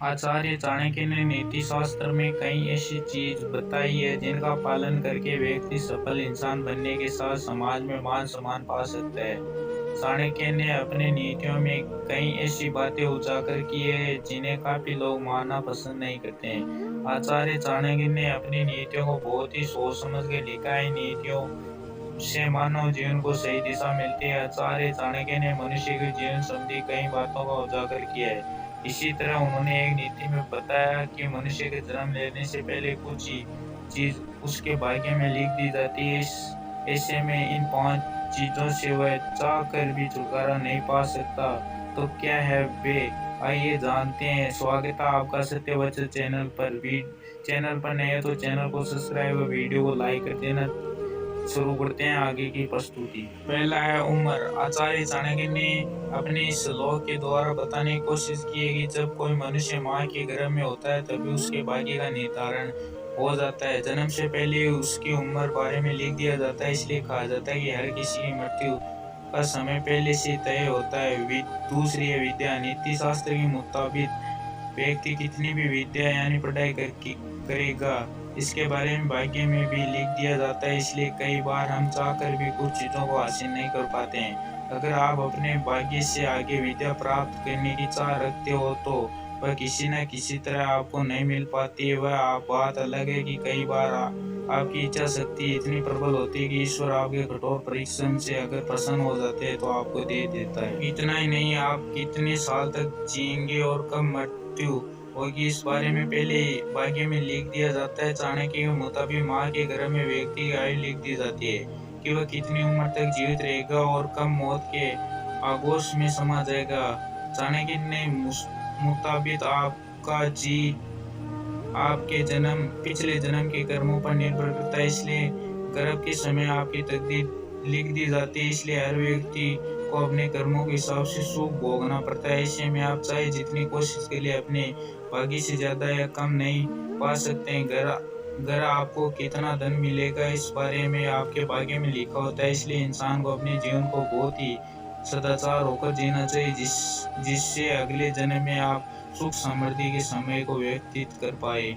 आचार्य चाणक्य ने नीति शास्त्र में कई ऐसी चीज बताई है जिनका पालन करके व्यक्ति सफल इंसान बनने के साथ समाज में मान सम्मान पा सकता है। चाणक्य ने अपने नीतियों में कई ऐसी बातें उजागर की है जिन्हें काफी लोग मानना पसंद नहीं करते हैं। आचार्य चाणक्य ने अपनी नीतियों को बहुत ही सोच समझ के लिखा है। नीतियों से मानव जीवन को सही दिशा मिलती है। आचार्य चाणक्य ने मनुष्य के जीवन संबंधी कई बातों का उजागर किया है। इसी तरह उन्होंने एक नीति में बताया कि मनुष्य के जन्म लेने से पहले कुछ ही चीज उसके भाग्य में लिख दी जाती है। ऐसे में इन 5 चीजों से वह चाह कर भी छुटकारा नहीं पा सकता। तो क्या है वे, आइए जानते हैं। स्वागत है आपका सत्यवचन चैनल पर। चैनल पर नए तो चैनल को सब्सक्राइब और वीडियो को लाइक कर देना। शुरू करते हैं आगे की प्रस्तुति। पहला है उम्र। आचार्य चाणक्य ने अपने इस श्लोक के द्वारा बताने की कोशिश की है कि जब कोई मनुष्य माँ के गर्भ में होता है तभी उसके भाग्य का निर्धारण हो जाता है। जन्म से पहले उसकी उम्र बारे में लिख दिया जाता है। इसलिए कहा जाता है कि हर किसी की मृत्यु का समय पहले से तय होता है। दूसरी है विद्या। नीति शास्त्र के मुताबिक व्यक्ति कितनी भी विद्या यानी पढ़ाई करेगा इसके बारे में भाग्य में भी लिख दिया जाता है। इसलिए कई बार हम चाहकर भी कुछ चीजों को हासिल नहीं कर पाते हैं। अगर आप अपने भाग्य से आगे विद्या प्राप्त करने की चाह रखते हो तो वह किसी न किसी तरह आपको नहीं मिल पाती है। वह बात अलग है कि कई बार आपकी इच्छा शक्ति इतनी प्रबल होती है कि ईश्वर आपके कठोर परिश्रम से अगर प्रसन्न हो जाते हैं तो आपको दे देता है। इतना ही नहीं, आप कितने साल तक जिएंगे और कब मृत्यु होगी इस बारे में पहले भाग्य में लिख दिया जाता है। चाणक्य के मुताबिक माँ के गर्भ में व्यक्ति की आयु लिख दी जाती है कि वह कितनी उम्र तक जीवित रहेगा और कब मौत के आगोश में समा जाएगा। चाणक्य ने मुताबिक आपका जी आपके पिछले जन्म के कर्मों पर निर्भर करता है। इसलिए गर्भ के समय आपकी तकदीर लिख दी जाती है। इसलिए हर व्यक्ति को अपने कर्मों के हिसाब से सुख भोगना पड़ता है। ऐसे में आप चाहे जितनी कोशिश के लिए अपने भाग्य से ज्यादा या कम नहीं पा सकते हैं। घर आपको कितना धन मिलेगा इस बारे में आपके भाग्य में लिखा होता है। इसलिए इंसान को अपने जीवन को बहुत ही सदाचार होकर जीना चाहिए जिससे अगले जन्म में आप सुख समृद्धि के समय को व्यतीत कर पाए।